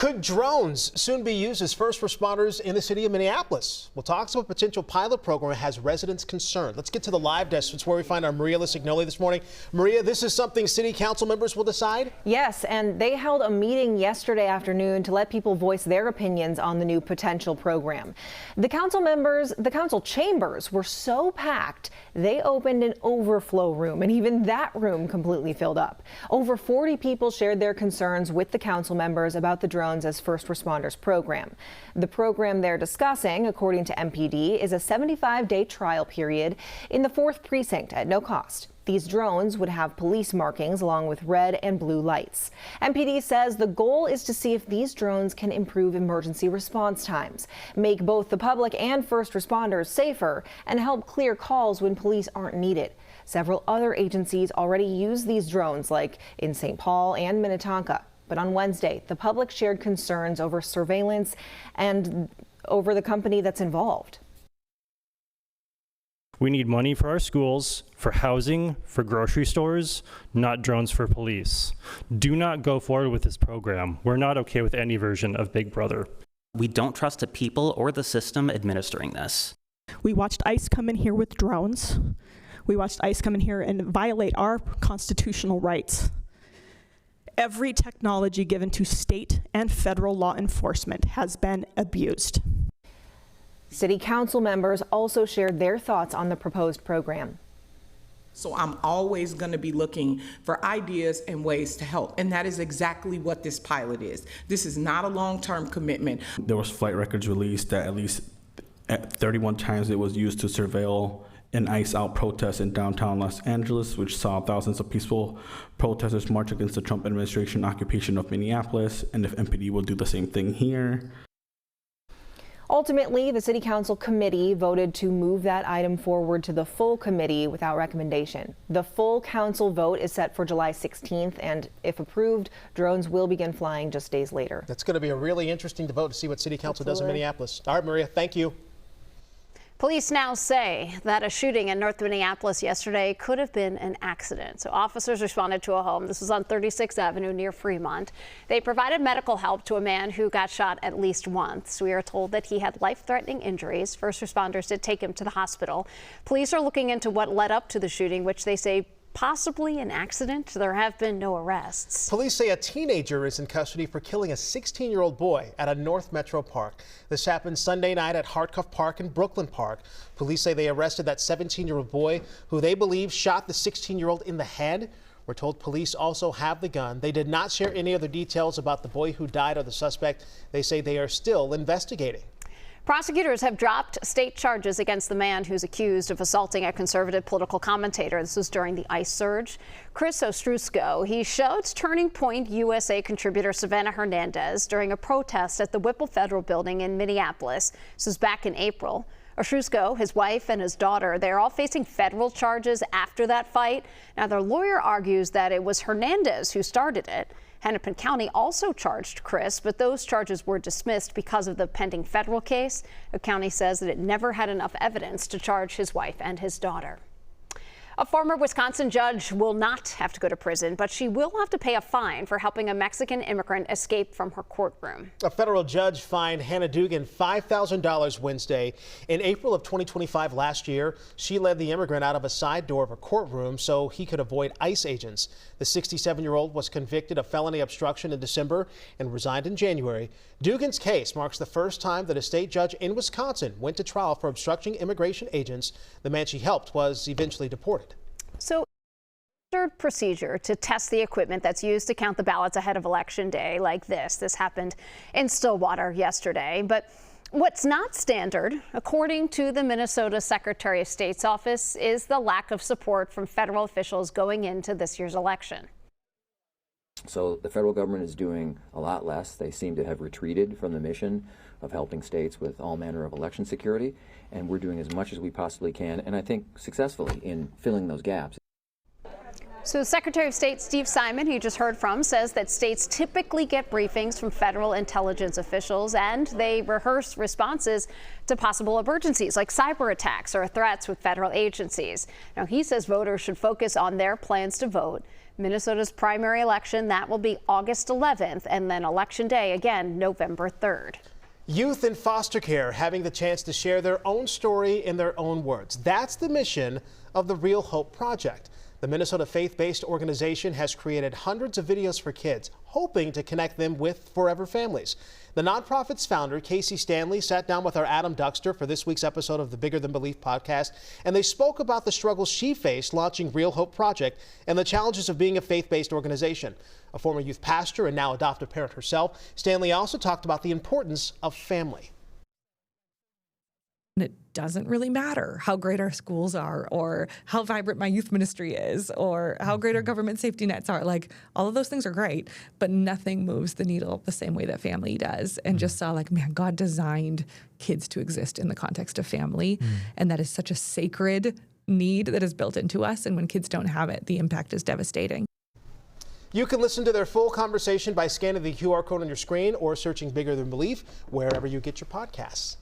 Could drones soon be used as first responders in the city of Minneapolis? Well, talks of a potential pilot program has residents concerned. Let's get to the live desk. It's where we find our Maria Lisignoli this morning. Maria, this is something city council members will decide? Yes, and they held a meeting yesterday afternoon to let people voice their opinions on the new potential program. The council chambers were so packed, they opened an overflow room, and even that room completely filled up. Over 40 people shared their concerns with the council members about the drone as first responders program. The program they're discussing, according to MPD, is a 75-day trial period in the 4th precinct at no cost. These drones would have police markings along with red and blue lights. MPD says the goal is to see if these drones can improve emergency response times, make both the public and first responders safer, and help clear calls when police aren't needed. Several other agencies already use these drones, like in St. Paul and Minnetonka. But on Wednesday, the public shared concerns over surveillance and over the company that's involved. We need money for our schools, for housing, for grocery stores, not drones for police. Do not go forward with this program. We're not okay with any version of Big Brother. We don't trust the people or the system administering this. We watched ICE come in here with drones. We watched ICE come in here and violate our constitutional rights. Every technology given to state and federal law enforcement has been abused. City council members also shared their thoughts on the proposed program. So I'm always going to be looking for ideas and ways to help. And that is exactly what this pilot is. This is not a long-term commitment. There was flight records released that at least 31 times it was used to surveil an ICE-out protest in downtown Los Angeles, which saw thousands of peaceful protesters march against the Trump administration occupation of Minneapolis, and if MPD will do the same thing here. Ultimately, the City Council committee voted to move that item forward to the full committee without recommendation. The full council vote is set for July 16th, and if approved, drones will begin flying just days later. That's going to be a really interesting vote to see what City Council does in Minneapolis. All right, Maria, thank you. Police now say that a shooting in North Minneapolis yesterday could have been an accident. So officers responded to a home. This was on 36th Avenue near Fremont. They provided medical help to a man who got shot at least once. We are told that he had life-threatening injuries. First responders did take him to the hospital. Police are looking into what led up to the shooting, which they say possibly an accident. There have been no arrests. Police say a teenager is in custody for killing a 16-year-old boy at a North Metro park. This happened Sunday night at Hartcuff Park and Brooklyn Park. Police say they arrested that 17-year-old boy who they believe shot the 16-year-old in the head. We're told police also have the gun. They did not share any other details about the boy who died or the suspect. They say they are still investigating. Prosecutors have dropped state charges against the man who's accused of assaulting a conservative political commentator. This was during the ICE surge. Chris Ostrusko, he shot Turning Point USA contributor Savannah Hernandez during a protest at the Whipple Federal Building in Minneapolis. This was back in April. Ostrusko, his wife, and his daughter, they're all facing federal charges after that fight. Now, their lawyer argues that it was Hernandez who started it. Hennepin County also charged Chris, but those charges were dismissed because of the pending federal case. The county says that it never had enough evidence to charge his wife and his daughter. A former Wisconsin judge will not have to go to prison, but she will have to pay a fine for helping a Mexican immigrant escape from her courtroom. A federal judge fined Hannah Dugan $5,000 Wednesday. In April of 2025 last year, she led the immigrant out of a side door of a courtroom so he could avoid ICE agents. The 67-year-old was convicted of felony obstruction in December and resigned in January. Dugan's case marks the first time that a state judge in Wisconsin went to trial for obstructing immigration agents. The man she helped was eventually deported. So, standard procedure to test the equipment that's used to count the ballots ahead of Election Day like this. This happened in Stillwater yesterday. But what's not standard, according to the Minnesota Secretary of State's office, is the lack of support from federal officials going into this year's election. So the federal government is doing a lot less. They seem to have retreated from the mission of helping states with all manner of election security, and we're doing as much as we possibly can, and I think successfully, in filling those gaps. So Secretary of State Steve Simon, who you just heard from, says that states typically get briefings from federal intelligence officials and they rehearse responses to possible emergencies like cyber attacks or threats with federal agencies. Now, he says voters should focus on their plans to vote, Minnesota's primary election, that will be August 11th, and then Election Day, again, November 3rd. Youth in foster care having the chance to share their own story in their own words. That's the mission of the Real Hope Project. The Minnesota faith-based organization has created hundreds of videos for kids, hoping to connect them with forever families. The nonprofit's founder, Casey Stanley, sat down with our Adam Duxter for this week's episode of the Bigger Than Belief podcast, and they spoke about the struggles she faced launching Real Hope Project and the challenges of being a faith-based organization. A former youth pastor and now adoptive parent herself, Stanley also talked about the importance of family. It doesn't really matter how great our schools are or how vibrant my youth ministry is or how great our government safety nets are. Like, all of those things are great, but nothing moves the needle the same way that family does. And just saw, like, man, God designed kids to exist in the context of family. And that is such a sacred need that is built into us. And when kids don't have it, the impact is devastating. You can listen to their full conversation by scanning the QR code on your screen or searching Bigger Than Belief wherever you get your podcasts.